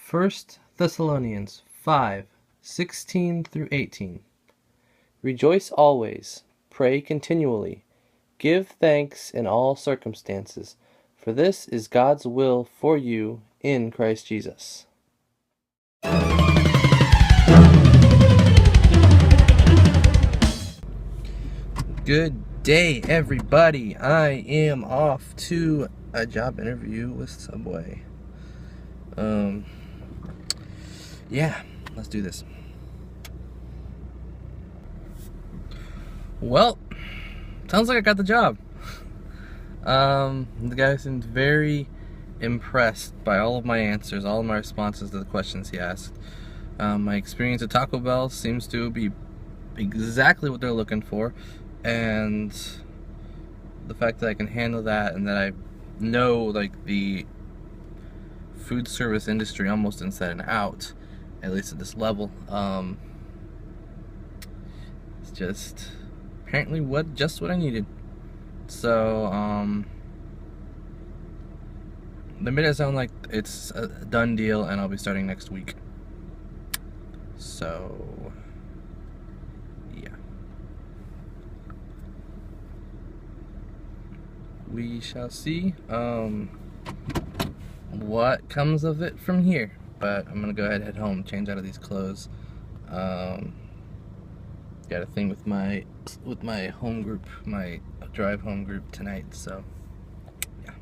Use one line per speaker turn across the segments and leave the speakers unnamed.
First Thessalonians 5:16 through 18. Rejoice always, pray continually, give thanks in all circumstances, for this is God's will for you in Christ Jesus. Good day, everybody. I am off to a job interview with Subway. Yeah, let's do this. Well, sounds like I got the job. The guy seemed very impressed by all of my answers, all of my responses to the questions he asked. My experience at Taco Bell seems to be exactly what they're looking for, and the fact that I can handle that and that I know like the food service industry almost inside and out, at least at this level, it's just apparently just what I needed. So they made it sound like it's a done deal and I'll be starting next week. So yeah, we shall see what comes of it from here. But I'm gonna go ahead and head home, change out of these clothes. Got a thing with my home group, my drive home group tonight, so yeah.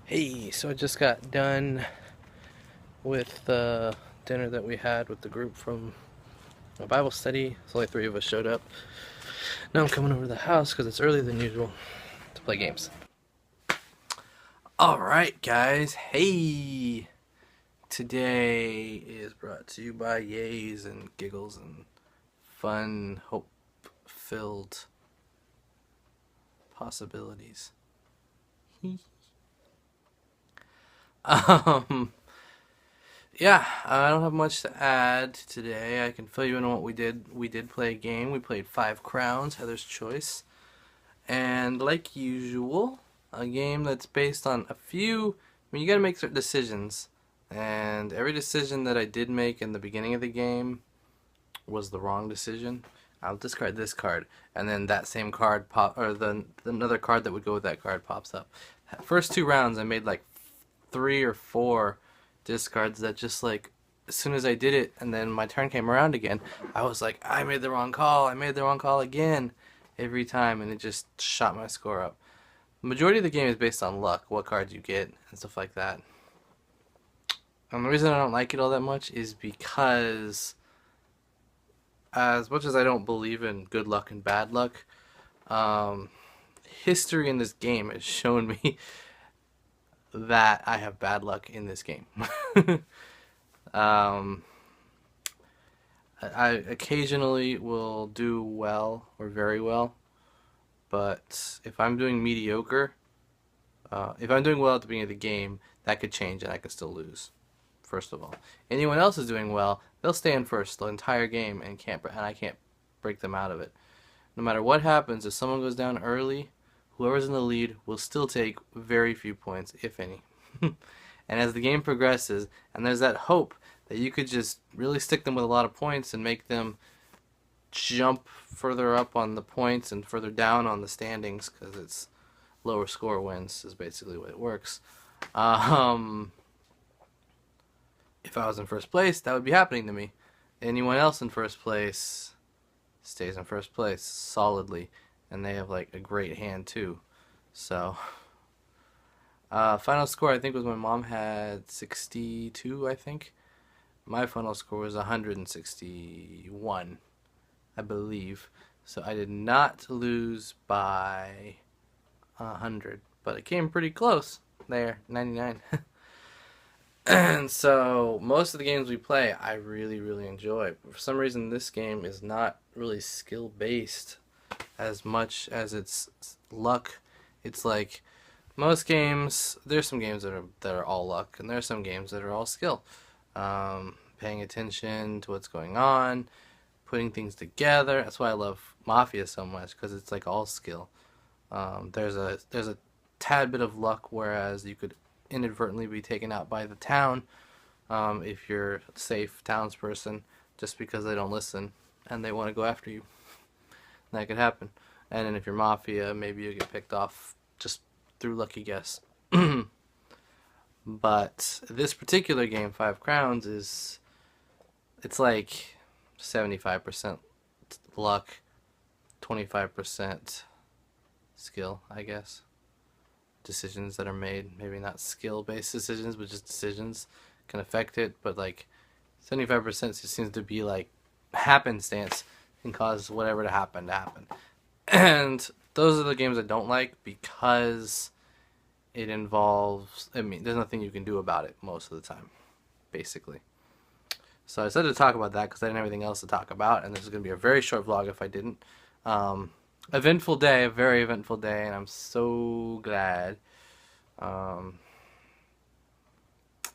Hey, so I just got done with the dinner that we had with the group from a Bible study. So only 3 of us showed up. Now I'm coming over to the house because it's earlier than usual to play games. Alright guys, hey! Today is brought to you by yays and giggles and fun, hope-filled possibilities. Yeah, I don't have much to add today. I can fill you in on what we did. We did play a game. We played 5 Crowns, Heather's Choice. And like usual, a game that's based on a few... I mean, you gotta make certain decisions. And every decision that I did make in the beginning of the game was the wrong decision. I'll discard this card, and then that same card another card that would go with that card pops up. First 2 rounds, I made like 3 or 4 discards that just like as soon as I did it, and then my turn came around again, I was like, I made the wrong call. I made the wrong call again every time, and it just shot my score up. The majority of the game is based on luck, what cards you get and stuff like that. And the reason I don't like it all that much is because as much as I don't believe in good luck and bad luck, history in this game has shown me that I have bad luck in this game. I occasionally will do well or very well, but if I'm doing mediocre, if I'm doing well at the beginning of the game, that could change and I could still lose. First of all, anyone else is doing well, they'll stay in first the entire game and I can't break them out of it. No matter what happens, if someone goes down early, whoever's in the lead will still take very few points, if any. And as the game progresses, and there's that hope that you could just really stick them with a lot of points and make them jump further up on the points and further down on the standings, because it's lower score wins is basically what it works. If I was in first place, that would be happening to me. Anyone else in first place stays in first place solidly, and they have like a great hand too. So final score I think was my mom had 62, I think. My final score was 161, I believe. So I did not lose by 100, but it came pretty close there, 99. And so most of the games we play I really enjoy. For some reason this game is not really skill based as much as it's luck. It's like most games, there's some games that are all luck, and there's some games that are all skill. Paying attention to what's going on, putting things together. That's why I love Mafia so much, because it's like all skill. There's a tad bit of luck, whereas you could inadvertently be taken out by the town, if you're a safe townsperson, just because they don't listen and they want to go after you. That could happen. And then if you're mafia, maybe you get picked off just through lucky guess. But this particular game, Five Crowns, it's like 75% luck, 25% skill, I guess. Decisions that are made, maybe not skill-based decisions, but just decisions can affect it. But like 75% just seems to be like happenstance, can cause whatever to happen. And those are the games I don't like because it involves, I mean, there's nothing you can do about it most of the time, basically. So I decided to talk about that because I didn't have anything else to talk about, and this is going to be a very short vlog if I didn't. Eventful day, a very eventful day, and I'm so glad that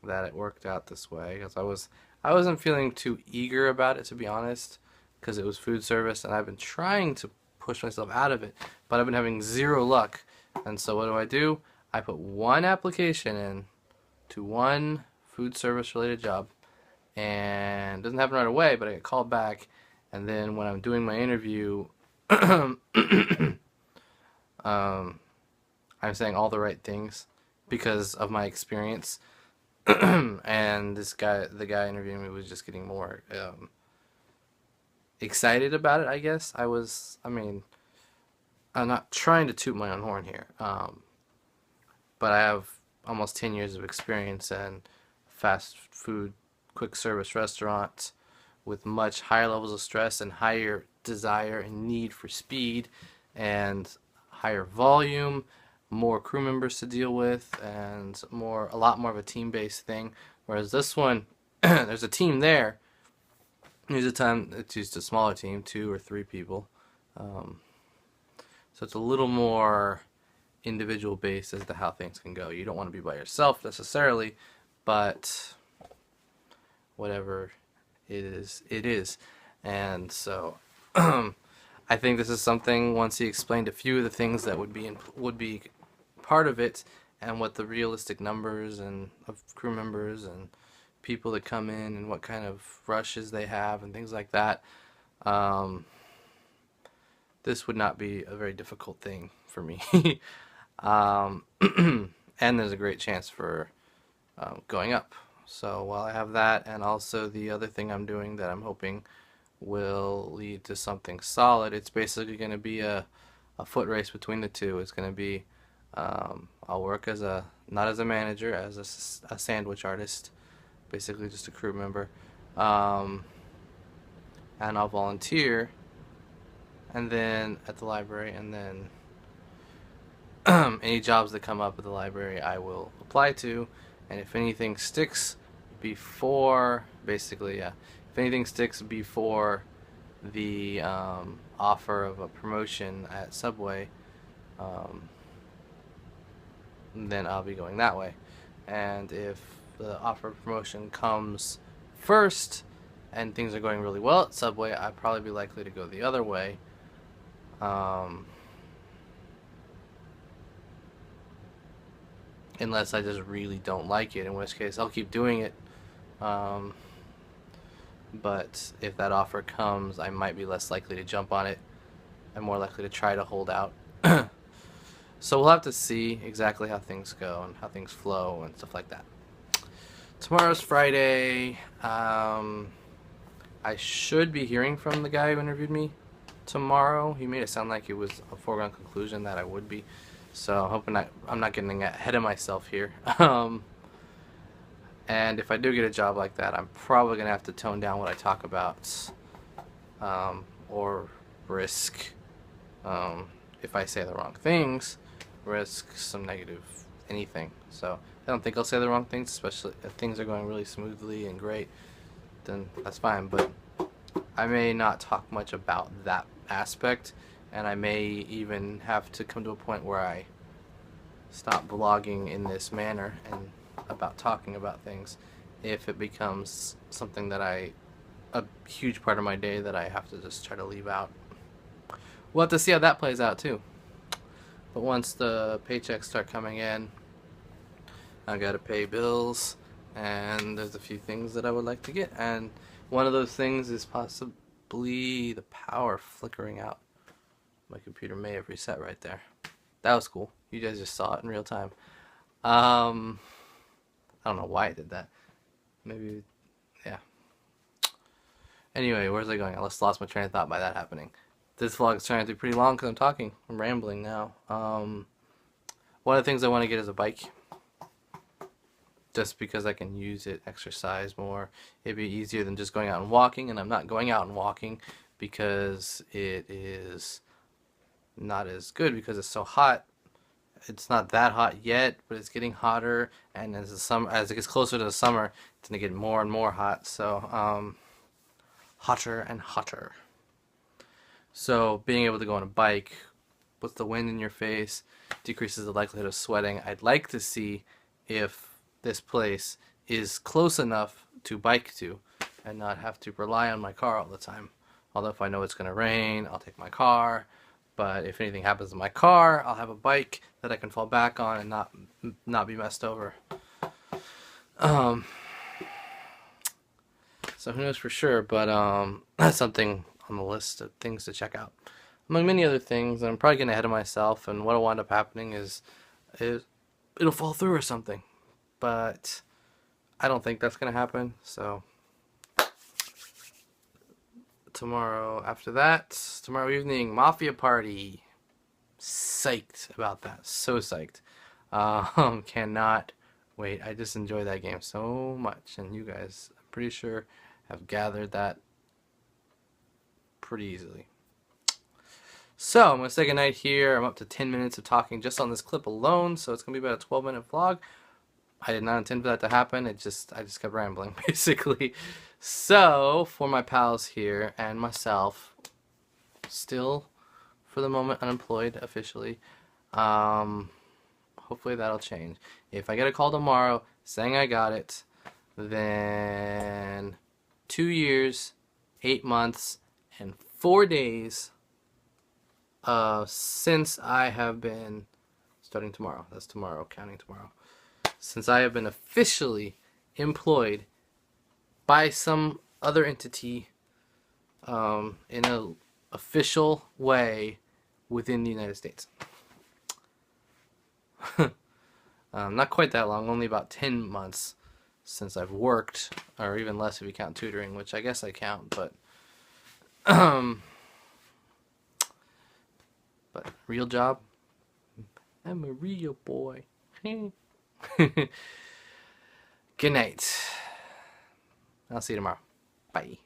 it worked out this way, because I wasn't feeling too eager about it, to be honest, because it was food service, and I've been trying to push myself out of it, but I've been having zero luck. And so what do? I put one application in to one food service related job, and it doesn't happen right away, but I get called back, and then when I'm doing my interview, I'm saying all the right things because of my experience. And the guy interviewing me was just getting more excited about it, I guess. I mean, I'm not trying to toot my own horn here, but I have almost 10 years of experience in fast food, quick service restaurants with much higher levels of stress and higher desire and need for speed and higher volume, more crew members to deal with, and a lot more of a team-based thing. Whereas this one, there's a team there. It's just a smaller team, 2 or 3 people. So it's a little more individual based as to how things can go. You don't want to be by yourself necessarily, but whatever it is, it is. And so I think this is something, once he explained a few of the things that would be part of it, and what the realistic numbers and of crew members and people that come in and what kind of rushes they have and things like that, this would not be a very difficult thing for me. And there's a great chance for going up. So while I have that, and also the other thing I'm doing that I'm hoping will lead to something solid, it's basically going to be a foot race between the two. It's going to be, I'll work not as a manager, as a sandwich artist, basically just a crew member, and I'll volunteer, and then at the library, and then any jobs that come up at the library I will apply to, and if anything sticks before, basically, yeah, if anything sticks before the offer of a promotion at Subway, then I'll be going that way. And if the offer of promotion comes first and things are going really well at Subway, I'd probably be likely to go the other way. Unless I just really don't like it, in which case I'll keep doing it. But if that offer comes, I might be less likely to jump on it and more likely to try to hold out. So we'll have to see exactly how things go and how things flow and stuff like that. Tomorrow's Friday. I should be hearing from the guy who interviewed me tomorrow. He made it sound like it was a foregone conclusion that I would be. So I'm hoping I'm not getting ahead of myself here. And if I do get a job like that, I'm probably going to have to tone down what I talk about, or risk, if I say the wrong things, risk some negative anything. So I don't think I'll say the wrong things, especially if things are going really smoothly and great, then that's fine. But I may not talk much about that aspect, and I may even have to come to a point where I stop vlogging in this manner and about talking about things if it becomes something that a huge part of my day that I have to just try to leave out. We'll have to see how that plays out too. But once the paychecks start coming in, I gotta pay bills, and there's a few things that I would like to get, and one of those things is possibly the power flickering out. My computer may have reset right there. That was cool. You guys just saw it in real time. I don't know why I did that. Maybe, yeah. Anyway, where's I going? I just lost my train of thought by that happening. This vlog is turning to be pretty long because I'm talking. I'm rambling now. One of the things I want to get is a bike. Just because I can use it, exercise more. It'd be easier than just going out and walking, and I'm not going out and walking because it is not as good because it's so hot. It's not that hot yet, but it's getting hotter, and as it gets closer to the summer, it's gonna get more and more hot. So hotter and hotter. So being able to go on a bike with the wind in your face decreases the likelihood of sweating. I'd like to see if this place is close enough to bike to and not have to rely on my car all the time. Although if I know it's gonna rain, I'll take my car. But if anything happens to my car, I'll have a bike that I can fall back on and not be messed over. So who knows for sure, but that's something on the list of things to check out. Among many other things, I'm probably getting ahead of myself, and what'll wind up happening is it'll fall through or something. But I don't think that's going to happen, so after that, tomorrow evening, Mafia Party. Psyched about that. So psyched. Cannot wait. I just enjoy that game so much, and you guys, I'm pretty sure, have gathered that pretty easily. So, I'm going to say goodnight here. I'm up to 10 minutes of talking just on this clip alone, so it's going to be about a 12-minute vlog. I did not intend for that to happen. I just kept rambling, basically. So, for my pals here and myself, still, for the moment, unemployed officially. Hopefully that'll change. If I get a call tomorrow saying I got it, then 2 years, 8 months, and 4 days since I have been starting tomorrow. That's tomorrow, counting tomorrow. Since I have been officially employed by some other entity in an official way within the United States. Not quite that long, only about 10 months since I've worked, or even less if you count tutoring, which I guess I count, but real job, I'm a real boy. Good night. I'll see you tomorrow. Bye.